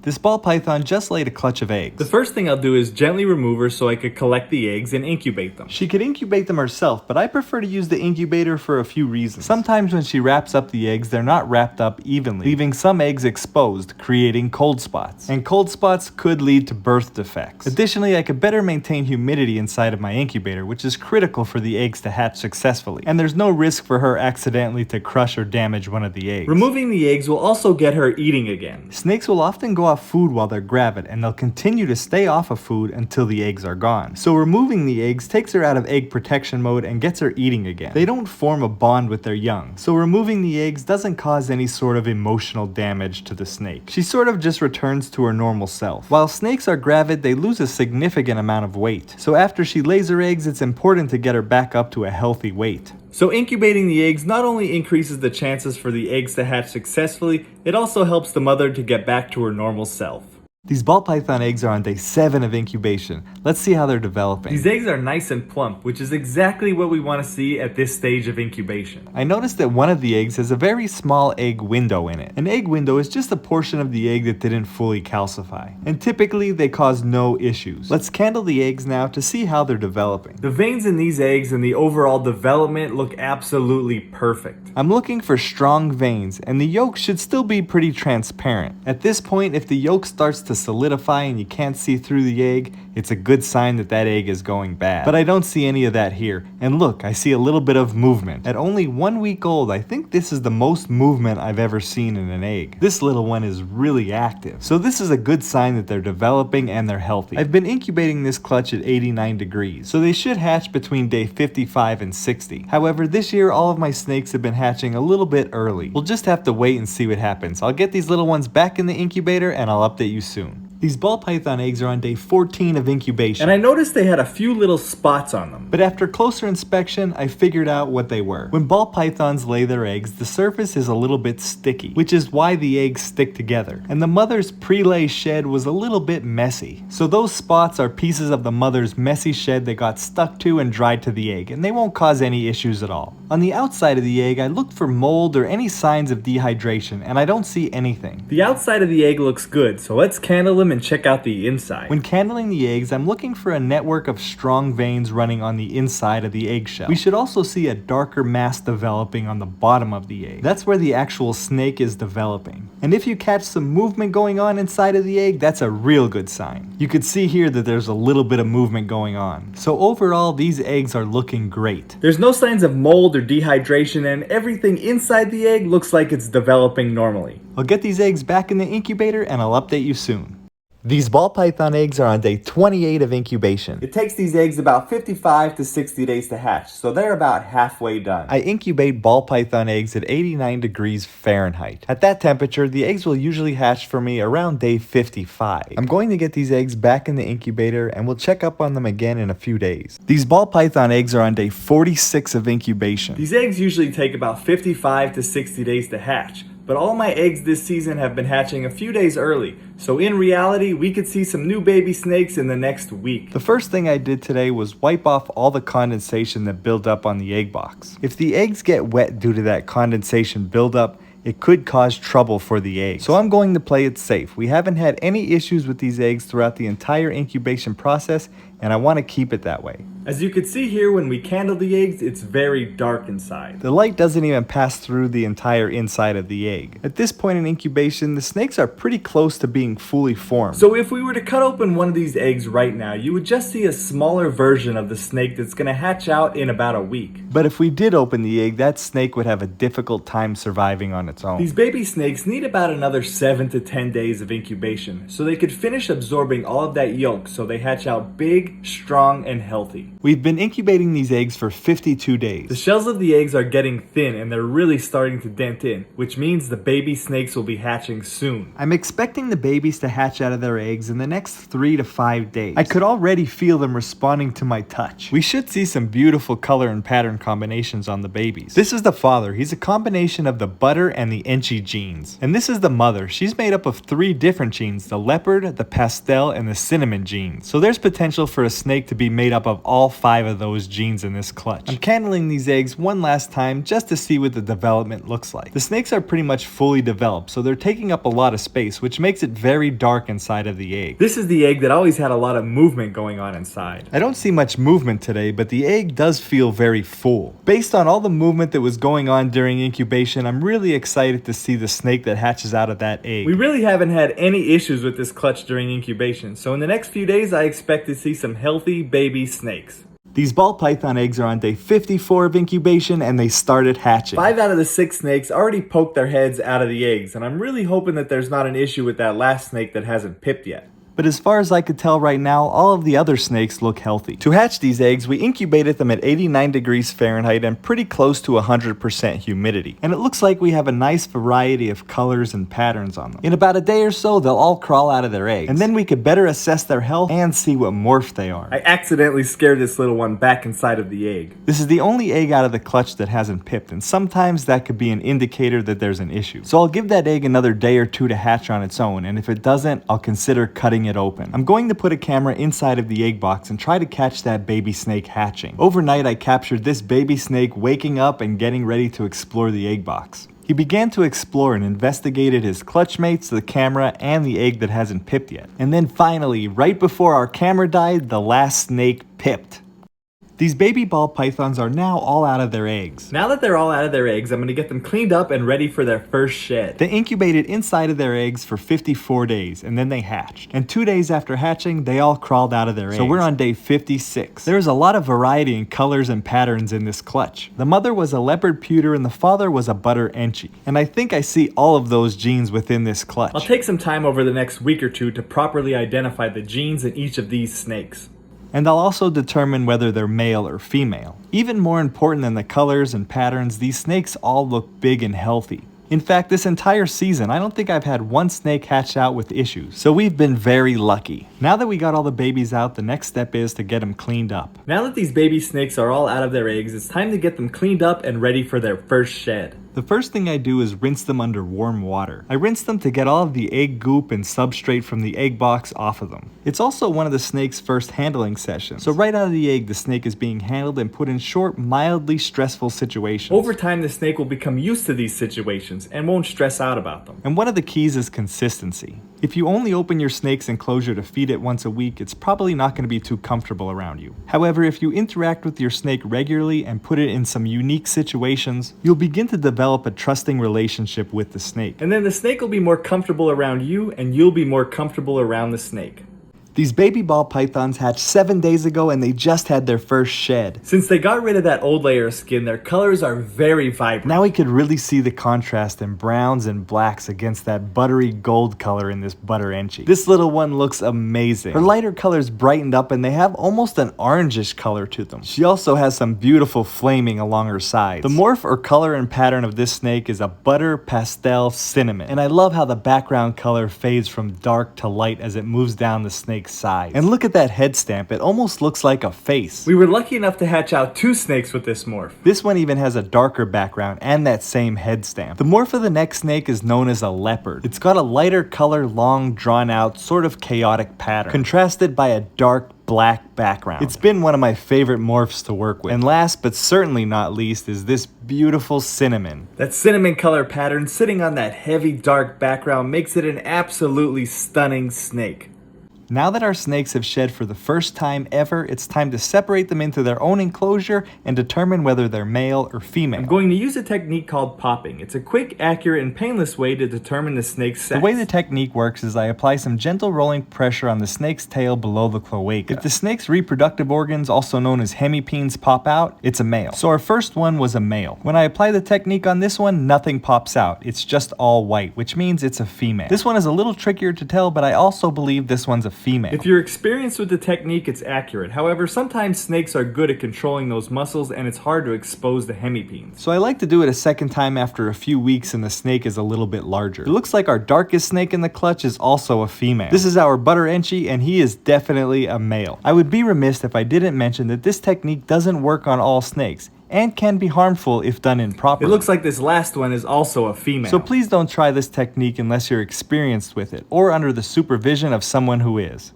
This ball python just laid a clutch of eggs. The first thing I'll do is gently remove her so I could collect the eggs and incubate them. She could incubate them herself, but I prefer to use the incubator for a few reasons. Sometimes when she wraps up the eggs, they're not wrapped up evenly, leaving some eggs exposed, creating cold spots. And cold spots could lead to birth defects. Additionally, I could better maintain humidity inside of my incubator, which is critical for the eggs to hatch successfully. And there's no risk for her accidentally to crush or damage one of the eggs. Removing the eggs will also get her eating again. Snakes will often go off food while they're gravid, and they'll continue to stay off of food until the eggs are gone. So removing the eggs takes her out of egg protection mode and gets her eating again. They don't form a bond with their young, so removing the eggs doesn't cause any sort of emotional damage to the snake. She sort of just returns to her normal self. While snakes are gravid, they lose a significant amount of weight. So after she lays her eggs, it's important to get her back up to a healthy weight. So incubating the eggs not only increases the chances for the eggs to hatch successfully, it also helps the mother to get back to her normal self. These ball python eggs are on day 7 of incubation. Let's see how they're developing. These eggs are nice and plump, which is exactly what we want to see at this stage of incubation. I noticed that one of the eggs has a very small egg window in it. An egg window is just a portion of the egg that didn't fully calcify, and typically they cause no issues. Let's candle the eggs now to see how they're developing. The veins in these eggs and the overall development look absolutely perfect. I'm looking for strong veins, and the yolk should still be pretty transparent. At this point, if the yolk starts to solidify and you can't see through the egg, it's a good sign that that egg is going bad. But I don't see any of that here. And look, I see a little bit of movement. At only 1 week old, I think this is the most movement I've ever seen in an egg. This little one is really active. So this is a good sign that they're developing and they're healthy. I've been incubating this clutch at 89 degrees, so they should hatch between day 55 and 60. However, this year all of my snakes have been hatching a little bit early. We'll just have to wait and see what happens. I'll get these little ones back in the incubator and I'll update you soon. These ball python eggs are on day 14 of incubation. And I noticed they had a few little spots on them. But after closer inspection, I figured out what they were. When ball pythons lay their eggs, the surface is a little bit sticky, which is why the eggs stick together. And the mother's pre-lay shed was a little bit messy. So those spots are pieces of the mother's messy shed that got stuck to and dried to the egg, and they won't cause any issues at all. On the outside of the egg, I looked for mold or any signs of dehydration, and I don't see anything. The outside of the egg looks good, so let's candle them and check out the inside. When candling the eggs, I'm looking for a network of strong veins running on the inside of the eggshell. We should also see a darker mass developing on the bottom of the egg. That's where the actual snake is developing. And if you catch some movement going on inside of the egg, that's a real good sign. You could see here that there's a little bit of movement going on. So overall, these eggs are looking great. There's no signs of mold or dehydration, and everything inside the egg looks like it's developing normally. I'll get these eggs back in the incubator and I'll update you soon. These ball python eggs are on day 28 of incubation. It takes these eggs about 55 to 60 days to hatch, so they're about halfway done. I incubate ball python eggs at 89 degrees Fahrenheit. At that temperature, the eggs will usually hatch for me around day 55. I'm going to get these eggs back in the incubator and we'll check up on them again in a few days. These ball python eggs are on day 46 of incubation. These eggs usually take about 55 to 60 days to hatch, but all my eggs this season have been hatching a few days early, so in reality, we could see some new baby snakes in the next week. The first thing I did today was wipe off all the condensation that built up on the egg box. If the eggs get wet due to that condensation buildup, it could cause trouble for the eggs. So I'm going to play it safe. We haven't had any issues with these eggs throughout the entire incubation process, and I want to keep it that way. As you can see here, when we candle the eggs, it's very dark inside. The light doesn't even pass through the entire inside of the egg. At this point in incubation, the snakes are pretty close to being fully formed. So if we were to cut open one of these eggs right now, you would just see a smaller version of the snake that's going to hatch out in about a week. But if we did open the egg, that snake would have a difficult time surviving on its own. These baby snakes need about another 7 to 10 days of incubation, so they could finish absorbing all of that yolk so they hatch out big, strong, and healthy. We've been incubating these eggs for 52 days. The shells of the eggs are getting thin and they're really starting to dent in, which means the baby snakes will be hatching soon. I'm expecting the babies to hatch out of their eggs in the next 3 to 5 days. I could already feel them responding to my touch. We should see some beautiful color and pattern combinations on the babies. This is the father. He's a combination of the butter and the Enchi genes. And this is the mother. She's made up of 3 different genes, the leopard, the pastel, and the cinnamon genes. So there's potential for a snake to be made up of all all 5 of those genes in this clutch. I'm candling these eggs one last time just to see what the development looks like. The snakes are pretty much fully developed, so they're taking up a lot of space, which makes it very dark inside of the egg. This is the egg that always had a lot of movement going on inside. I don't see much movement today, but the egg does feel very full. Based on all the movement that was going on during incubation, I'm really excited to see the snake that hatches out of that egg. We really haven't had any issues with this clutch during incubation, so in the next few days I expect to see some healthy baby snakes. These ball python eggs are on day 54 of incubation and they started hatching. 5 out of the 6 snakes already poked their heads out of the eggs, and I'm really hoping that there's not an issue with that last snake that hasn't pipped yet. But as far as I could tell right now, all of the other snakes look healthy. To hatch these eggs, we incubated them at 89 degrees Fahrenheit and pretty close to 100% humidity. And it looks like we have a nice variety of colors and patterns on them. In about a day or so, they'll all crawl out of their eggs. And then we could better assess their health and see what morph they are. I accidentally scared this little one back inside of the egg. This is the only egg out of the clutch that hasn't pipped, and sometimes that could be an indicator that there's an issue. So I'll give that egg another day or two to hatch on its own, and if it doesn't, I'll consider cutting it open. I'm going to put a camera inside of the egg box and try to catch that baby snake hatching. Overnight, I captured this baby snake waking up and getting ready to explore the egg box. He began to explore and investigated his clutch mates, the camera, and the egg that hasn't pipped yet. And then finally, right before our camera died, the last snake pipped. These baby ball pythons are now all out of their eggs. Now that they're all out of their eggs, I'm going to get them cleaned up and ready for their first shed. They incubated inside of their eggs for 54 days, and then they hatched. And 2 days after hatching, they all crawled out of their eggs. So we're on day 56. There's a lot of variety in colors and patterns in this clutch. The mother was a leopard pewter and the father was a butter enchi. And I think I see all of those genes within this clutch. I'll take some time over the next week or two to properly identify the genes in each of these snakes. And I'll also determine whether they're male or female. Even more important than the colors and patterns, these snakes all look big and healthy. In fact, this entire season, I don't think I've had one snake hatch out with issues, so we've been very lucky. Now that we got all the babies out, the next step is to get them cleaned up. Now that these baby snakes are all out of their eggs, it's time to get them cleaned up and ready for their first shed. The first thing I do is rinse them under warm water. I rinse them to get all of the egg goop and substrate from the egg box off of them. It's also one of the snake's first handling sessions. So right out of the egg, the snake is being handled and put in short, mildly stressful situations. Over time, the snake will become used to these situations and won't stress out about them. And one of the keys is consistency. If you only open your snake's enclosure to feed it once a week, it's probably not going to be too comfortable around you. However, if you interact with your snake regularly and put it in some unique situations, you'll begin to develop a trusting relationship with the snake. And then the snake will be more comfortable around you and you'll be more comfortable around the snake. These baby ball pythons hatched 7 days ago and they just had their first shed. Since they got rid of that old layer of skin, their colors are very vibrant. Now we could really see the contrast in browns and blacks against that buttery gold color in this butter enchi. This little one looks amazing. Her lighter colors brightened up and they have almost an orangish color to them. She also has some beautiful flaming along her sides. The morph or color and pattern of this snake is a butter pastel cinnamon. And I love how the background color fades from dark to light as it moves down the snake's side. And look at that head stamp, it almost looks like a face. We were lucky enough to hatch out 2 snakes with this morph. This one even has a darker background and that same head stamp. The morph of the next snake is known as a leopard. It's got a lighter color, long, drawn out, sort of chaotic pattern, contrasted by a dark black background. It's been one of my favorite morphs to work with. And last but certainly not least is this beautiful cinnamon. That cinnamon color pattern sitting on that heavy dark background makes it an absolutely stunning snake. Now that our snakes have shed for the first time ever, it's time to separate them into their own enclosure and determine whether they're male or female. I'm going to use a technique called popping. It's a quick, accurate, and painless way to determine the snake's sex. The way the technique works is I apply some gentle rolling pressure on the snake's tail below the cloaca. If the snake's reproductive organs, also known as hemipenes, pop out, it's a male. So our first one was a male. When I apply the technique on this one, nothing pops out. It's just all white, which means it's a female. This one is a little trickier to tell, but I also believe this one's a female. If you're experienced with the technique, it's accurate. However, sometimes snakes are good at controlling those muscles and it's hard to expose the hemipenes. So I like to do it a second time after a few weeks and the snake is a little bit larger. It looks like our darkest snake in the clutch is also a female. This is our butter enchi and he is definitely a male. I would be remiss if I didn't mention that this technique doesn't work on all snakes and can be harmful if done improperly. It looks like this last one is also a female. So please don't try this technique unless you're experienced with it or under the supervision of someone who is.